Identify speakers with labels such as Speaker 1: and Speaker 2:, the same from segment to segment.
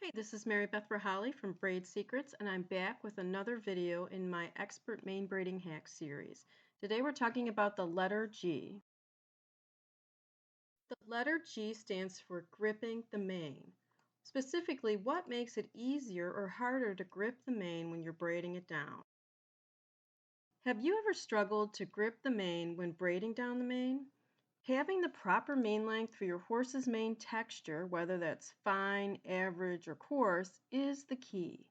Speaker 1: Hey, this is Mary Beth Rahali from Braid Secrets, and I'm back with another video in my Expert Mane Braiding Hacks Series. Today we're talking about the letter G. The letter G stands for gripping the mane. Specifically, what makes it easier or harder to grip the mane when you're braiding it down? Have you ever struggled to grip the mane when braiding down the mane? Having the proper mane length for your horse's mane texture, whether that's fine, average, or coarse, is the key.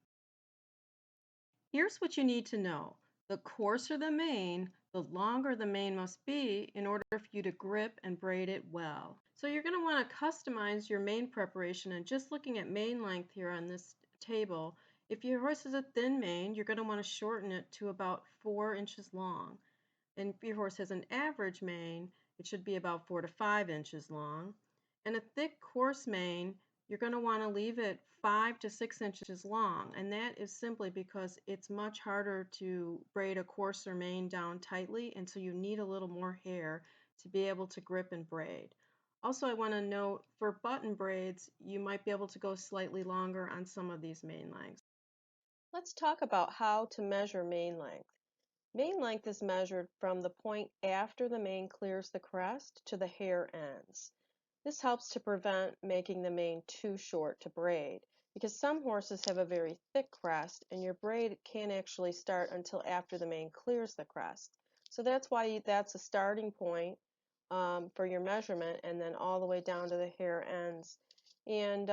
Speaker 1: Here's what you need to know. The coarser the mane, the longer the mane must be in order for you to grip and braid it well. So you're going to want to customize your mane preparation, and just looking at mane length here on this table, if your horse has a thin mane, you're going to want to shorten it to about 4 inches long. And if your horse has an average mane, it should be about 4 to 5 inches long. And a thick, coarse mane, you're going to want to leave it 5 to 6 inches long. And that is simply because it's much harder to braid a coarser mane down tightly, and so you need a little more hair to be able to grip and braid. Also, I want to note for button braids, you might be able to go slightly longer on some of these mane lengths. Let's talk about how to measure mane length. Mane length is measured from the point after the mane clears the crest to the hair ends. This helps to prevent making the mane too short to braid, because some horses have a very thick crest and your braid can't actually start until after the mane clears the crest. So that's why that's a starting point for your measurement, and then all the way down to the hair ends. And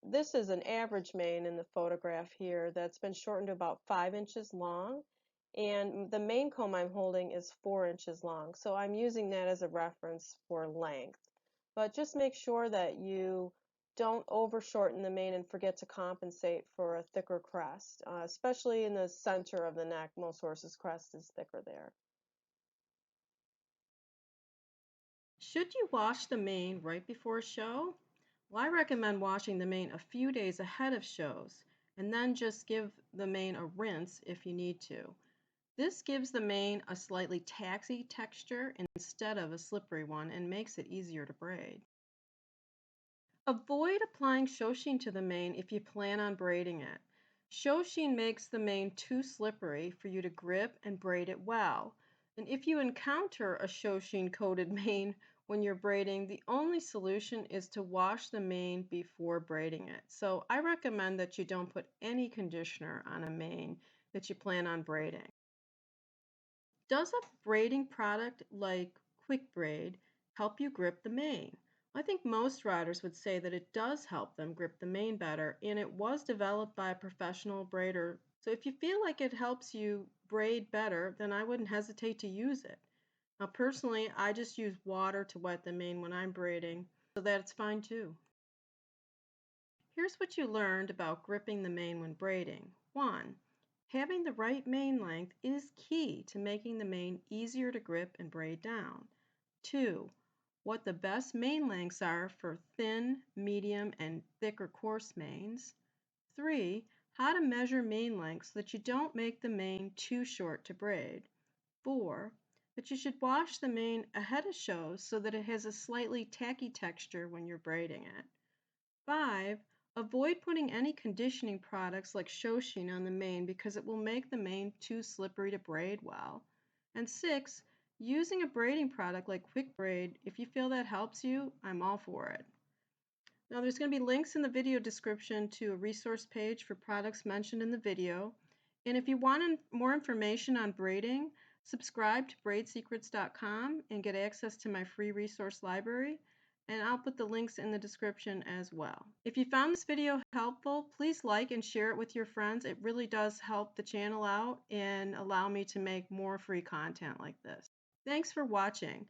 Speaker 1: this is an average mane in the photograph here that's been shortened to about 5 inches long, and the mane comb I'm holding is 4 inches long, so I'm using that as a reference for length. But just make sure that you don't over shorten the mane and forget to compensate for a thicker crest, especially in the center of the neck. Most horses' crest is thicker there. Should you wash the mane right before a show? Well, I recommend washing the mane a few days ahead of shows, and then just give the mane a rinse if you need to. This gives the mane a slightly taxy texture instead of a slippery one, and makes it easier to braid. Avoid applying shoshin to the mane if you plan on braiding it. Shoshin makes the mane too slippery for you to grip and braid it well. And if you encounter a shoshin coated mane when you're braiding, the only solution is to wash the mane before braiding it. So I recommend that you don't put any conditioner on a mane that you plan on braiding. Does a braiding product like Quick Braid help you grip the mane? I think most riders would say that it does help them grip the mane better, and it was developed by a professional braider. So if you feel like it helps you braid better, then I wouldn't hesitate to use it. Now, personally, I just use water to wet the mane when I'm braiding, so that's fine too. Here's what you learned about gripping the mane when braiding. 1. Having the right mane length is key to making the mane easier to grip and braid down. 2. What the best mane lengths are for thin, medium, and thick or coarse manes. 3. How to measure mane length so that you don't make the mane too short to braid. 4. That you should wash the mane ahead of shows so that it has a slightly tacky texture when you're braiding it. 5. Avoid putting any conditioning products like shoshin on the mane because it will make the mane too slippery to braid well. And 6. Using a braiding product like Quick Braid, if you feel that helps you, I'm all for it. Now there's going to be links in the video description to a resource page for products mentioned in the video. And if you want more information on braiding, subscribe to braidsecrets.com and get access to my free resource library. And I'll put the links in the description as well. If you found this video helpful, please like and share it with your friends. It really does help the channel out and allow me to make more free content like this. Thanks for watching.